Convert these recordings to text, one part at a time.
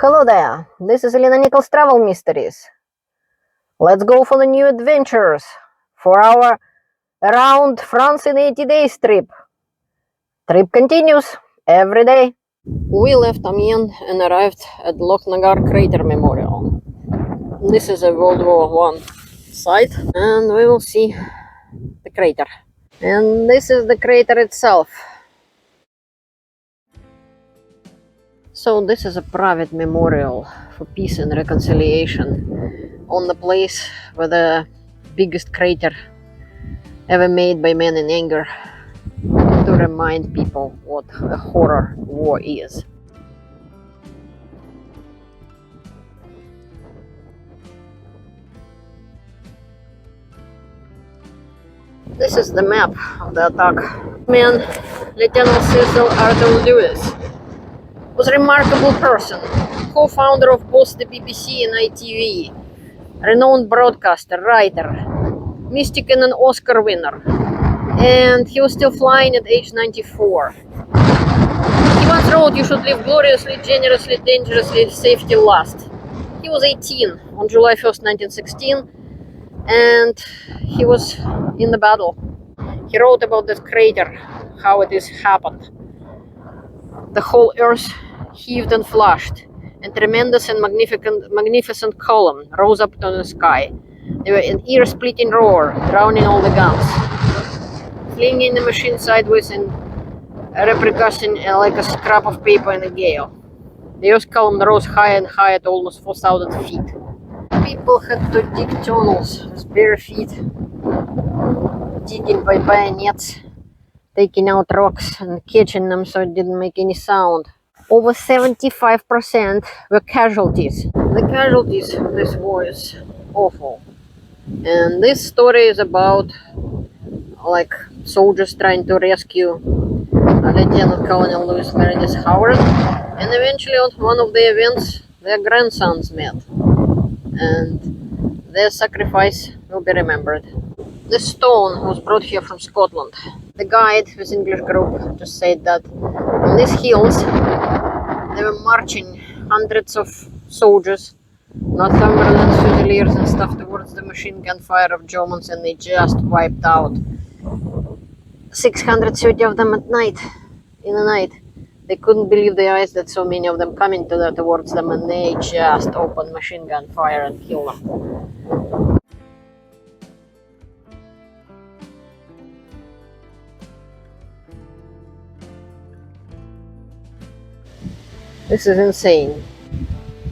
Hello there, this is Ellina Nickell's Travel Mysteries. Let's go for the new adventures for our Around France in 80 Days trip. Trip continues every day. We left Amiens and arrived at Lochnagar Crater Memorial. This is a World War I site, and we will see the crater. And this is the crater itself. So this is a private memorial for peace and reconciliation on the place where the biggest crater ever made by men in anger, to remind people what a horror war is. This is the map of the attack. Man, Lieutenant Cecil Arthur Lewis was a remarkable person, co-founder of both the BBC and ITV, renowned broadcaster, writer, mystic and an Oscar winner, and he was still flying at age 94. He once wrote, "You should live gloriously, generously, dangerously, safety last." He was 18 on July 1st, 1916, and he was in the battle. He wrote about this crater, how it is happened. The whole earth heaved and flashed, and tremendous and magnificent column rose up to the sky. There were an ear-splitting roar, drowning all the guns, flinging the machine sideways and repercussing like a scrap of paper in a gale. The earth column rose higher and higher at almost 4,000 feet. People had to dig tunnels with bare feet, digging by bayonets, taking out rocks and catching them so it didn't make any sound. Over 75% were casualties. The casualties of this war is awful. And this story is about like soldiers trying to rescue Lieutenant Colonel Louis Meredith Howard, and eventually on one of the events their grandsons met, and their sacrifice will be remembered. The stone was brought here from Scotland. The guide with English group just said that on these hills they were marching hundreds of soldiers, Northumberland Fusiliers and stuff, towards the machine gun fire of Germans, and they just wiped out 630 of them at night. In the night, they couldn't believe their eyes that so many of them coming towards them, and they just opened machine gun fire and killed them. This is insane.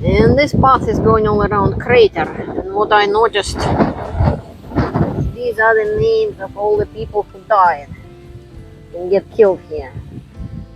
And this path is going all around crater, and what I noticed, these are the names of all the people who died and get killed here.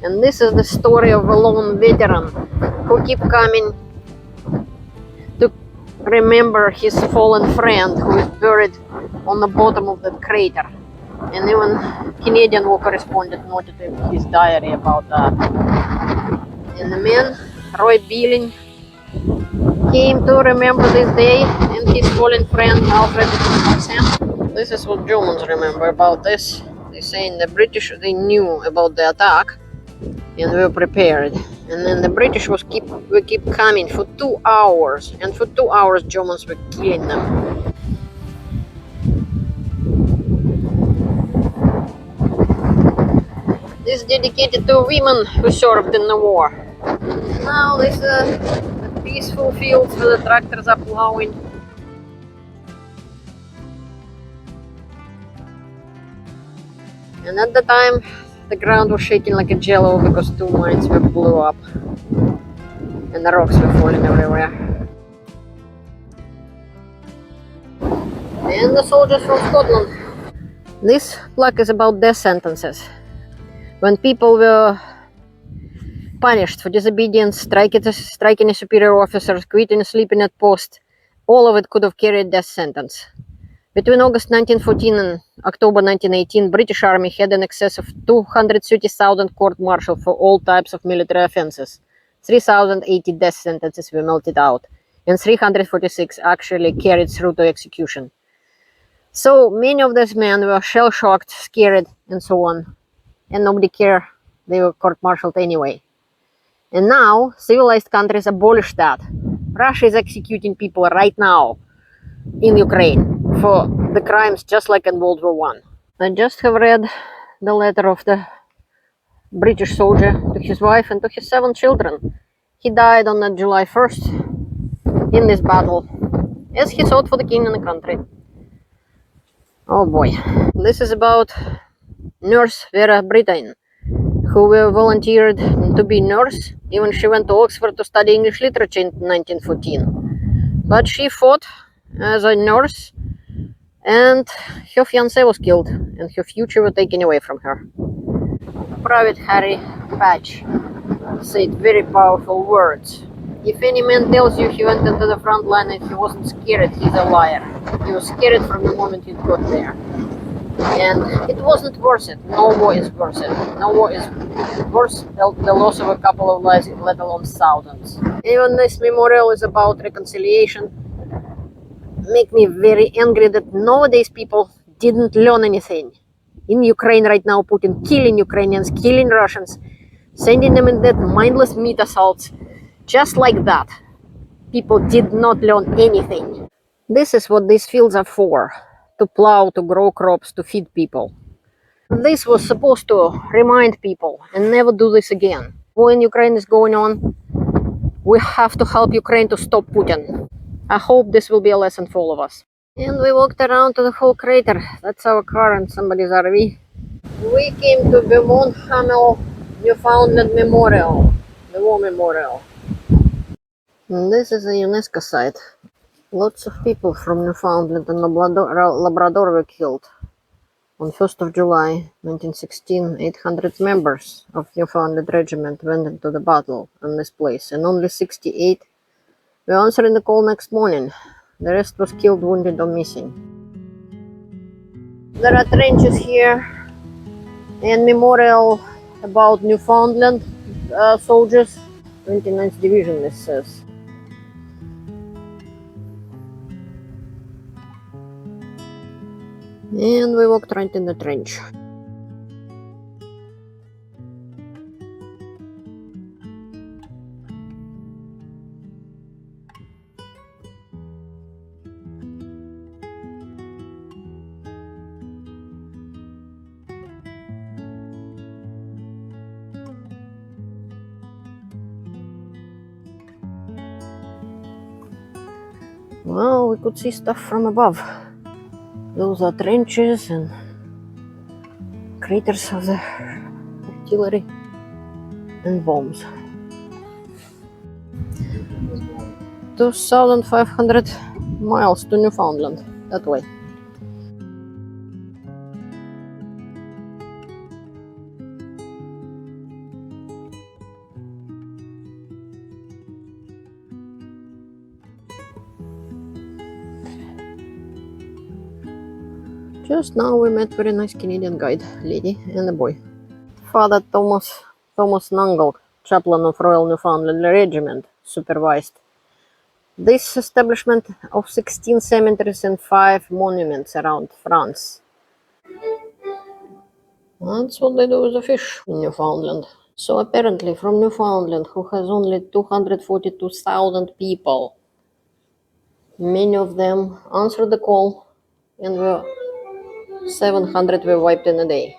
And this is the story of a lone veteran who keep coming to remember his fallen friend who is buried on the bottom of that crater. And even Canadian war correspondent noted in his diary about that. And the man, Roy Beeling, came to remember this day and his fallen friend Alfred Sam. This is what Germans remember about this. They saying the British, they knew about the attack and were prepared. And then the British will keep coming for 2 hours, and for 2 hours Germans were killing them. This is dedicated to women who served in the war. Now this is the peaceful fields where the tractors are plowing. And at the time, the ground was shaking like a jello because 2 mines were blew up and the rocks were falling everywhere. And the soldiers from Scotland. This plaque is about death sentences. When people were punished for disobedience, striking a superior officer, quitting, sleeping at post, all of it could have carried death sentence. Between August 1914 and October 1918, British Army had in excess of 230,000 court-martial for all types of military offences. 3,080 death sentences were meted out, and 346 actually carried through to execution. So many of these men were shell-shocked, scared, and so on, and nobody cared. They were court-martialed anyway. And now, civilized countries abolish that. Russia is executing people right now in Ukraine for the crimes just like in World War One. I just have read the letter of the British soldier to his wife and to his 7 children. He died on July 1st in this battle as he fought for the king and the country. Oh boy. This is about nurse Vera Brittain, who volunteered to be nurse. Even she went to Oxford to study English literature in 1914. But she fought as a nurse, and her fiancé was killed, and her future was taken away from her. Private Harry Patch said very powerful words. If any man tells you he went into the front line and he wasn't scared, he's a liar. He was scared from the moment he got there. And it wasn't worth it. No war is worth it. No war is worth the loss of a couple of lives, let alone thousands. Even this memorial is about reconciliation. Make me very angry that nowadays people didn't learn anything. In Ukraine right now, Putin killing Ukrainians, killing Russians, sending them in that mindless meat assaults. Just like that. People did not learn anything. This is what these fields are for. To plow, to grow crops, to feed people. This was supposed to remind people and never do this again. War in Ukraine is going on. We have to help Ukraine to stop Putin. I hope this will be a lesson for all of us. And we walked around to the whole crater. That's our car and somebody's RV. We came to Beaumont-Hamel Newfoundland Memorial, the War Memorial. And this is a UNESCO site. Lots of people from Newfoundland and Labrador were killed. On 1st of July 1916, 800 members of Newfoundland Regiment went into the battle on this place, and only 68 were answering the call next morning. The rest was killed, wounded, or missing. There are trenches here and memorial about Newfoundland soldiers. 29th Division, this says. And we walked right in the trench. Well, we could see stuff from above. Those are trenches and craters of the artillery and bombs. 2,500 miles to Newfoundland, that way. Just now we met very nice Canadian guide, lady and a boy. Father Thomas Nickell, chaplain of Royal Newfoundland Regiment, supervised this establishment of 16 cemeteries and 5 monuments around France. That's what they do with the fish in Newfoundland. So apparently from Newfoundland, who has only 242,000 people, many of them answered the call and 700 were wiped in a day.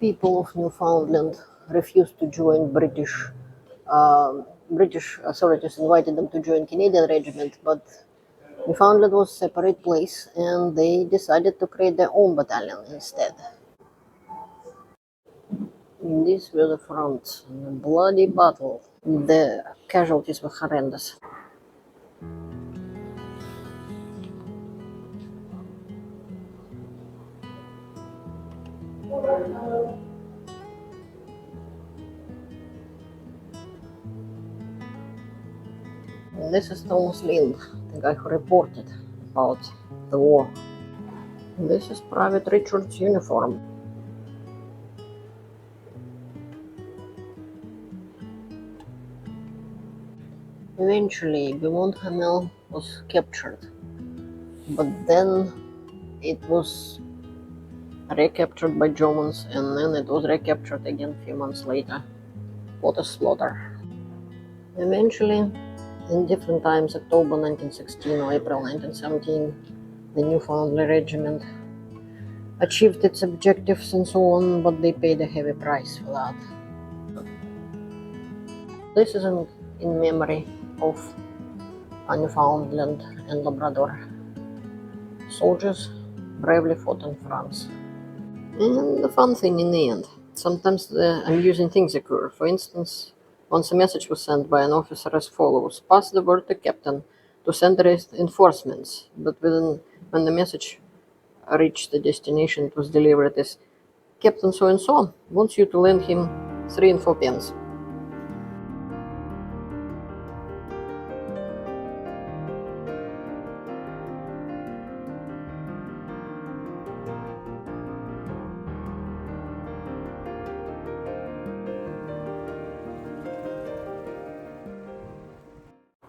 People of Newfoundland refused to join British authorities invited them to join Canadian regiment, but Newfoundland was a separate place and they decided to create their own battalion instead. These were the fronts in a bloody battle. The casualties were horrendous. And this is Thomas Lind, the guy who reported about the war. And this is Private Richard's uniform. Eventually, Beaumont-Hamel was captured, but then it was recaptured by Germans, and then it was recaptured again a few months later. What a slaughter. Eventually, in different times, October 1916 or April 1917, the Newfoundland Regiment achieved its objectives and so on, but they paid a heavy price for that. This is in memory of Newfoundland and Labrador soldiers bravely fought in France. And the fun thing in the end, sometimes the amusing things occur. For instance, once a message was sent by an officer as follows: pass the word to captain to send reinforcements. But when the message reached the destination, it was delivered as Captain so-and-so wants you to lend him 3 and 4 pence.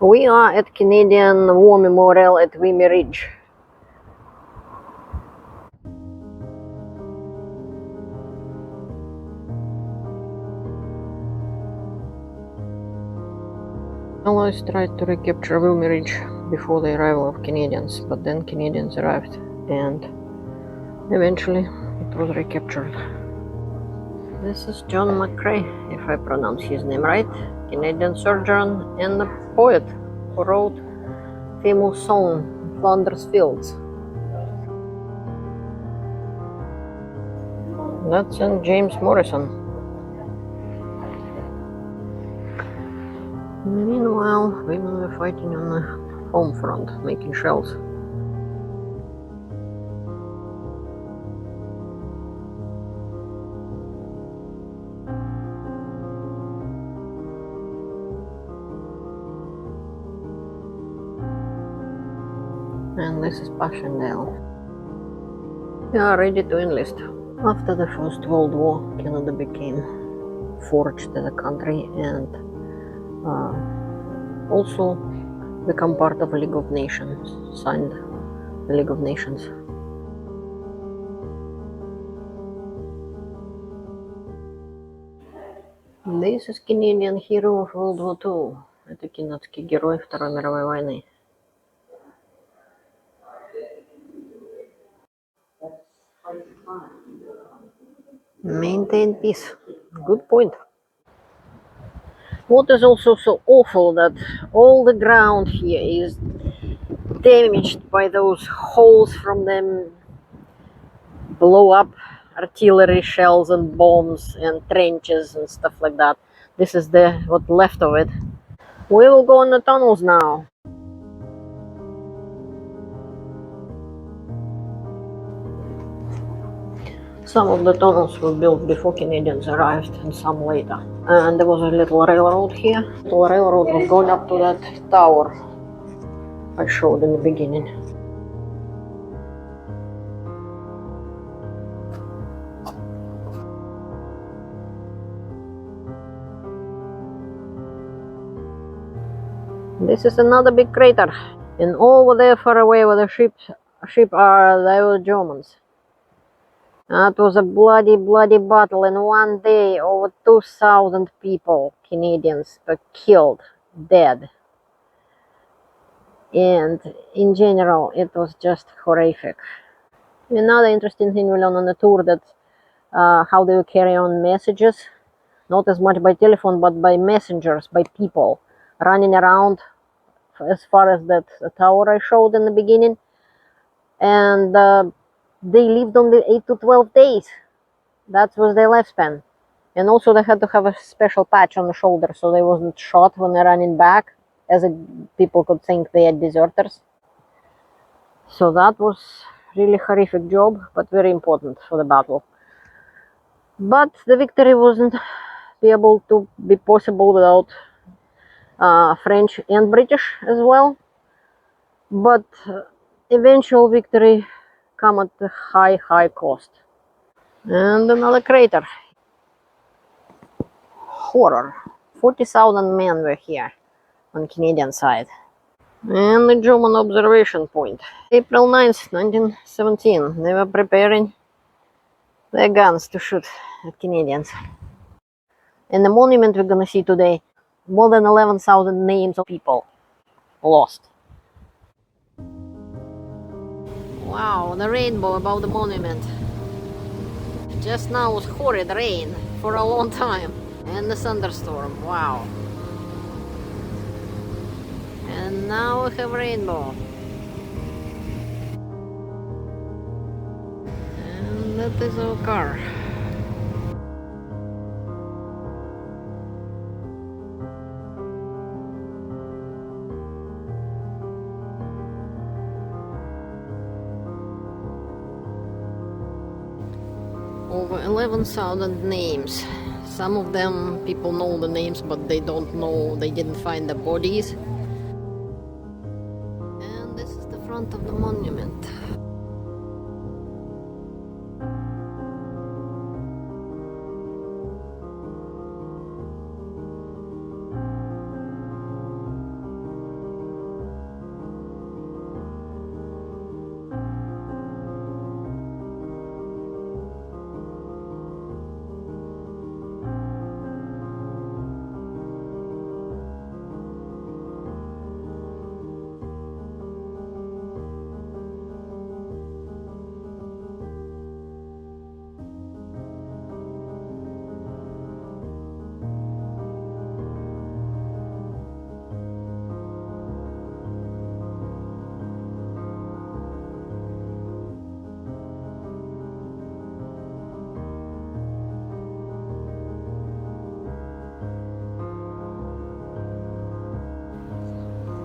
We are at Canadian War Memorial at Vimy Ridge. Allies tried to recapture Vimy Ridge before the arrival of Canadians, but then Canadians arrived and eventually it was recaptured. This is John McCrae, if I pronounce his name right, Canadian surgeon and a poet who wrote famous song Flanders Fields. That's St. James Morrison. Meanwhile, women were fighting on the home front, making shells. And this is Passchendaele. We are ready to enlist. After the First World War, Canada became forged as a country and also become part of the League of Nations, signed the League of Nations. This is Canadian hero of World War II. Это канадский герой Второй мировой войны. Maintain peace. Good point. What is also so awful that all the ground here is damaged by those holes from them blow up artillery shells and bombs and trenches and stuff like that. This is what left of it. We will go in the tunnels now. Some of the tunnels were built before Canadians arrived and some later. And there was a little railroad here. The railroad was going up to that tower I showed in the beginning. This is another big crater. And over there far away where the ship are, there were Germans. That was a bloody battle. In one day, over 2,000 people, Canadians, were killed, dead. And in general, it was just horrific. Another interesting thing we learned on the tour, that how they would carry on messages, not as much by telephone, but by messengers, by people, running around as far as that tower I showed in the beginning. And they lived only 8 to 12 days. That was their lifespan. And also they had to have a special patch on the shoulder so they wasn't shot when they're running back, as people could think they are deserters. So that was really horrific job, but very important for the battle. But the victory wasn't be able to be possible without French and British as well. But eventual victory come at a high cost. And another crater. Horror. 40,000 men were here on Canadian side. And the German observation point. April 9th, 1917. They were preparing their guns to shoot at Canadians. And the monument we're gonna see today, more than 11,000 names of people lost. Wow, the rainbow above the monument. Just now was horrid rain for a long time. And the thunderstorm, wow. And now we have rainbow. And that is our car. Over 11,000 names. Some of them people know the names, but they don't know, they didn't find the bodies. And this is the front of the monument.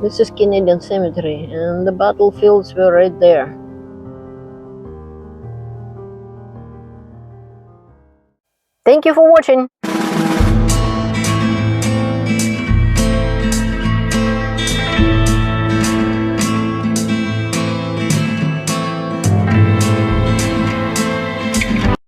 This is Canadian Cemetery, and the battlefields were right there. Thank you for watching!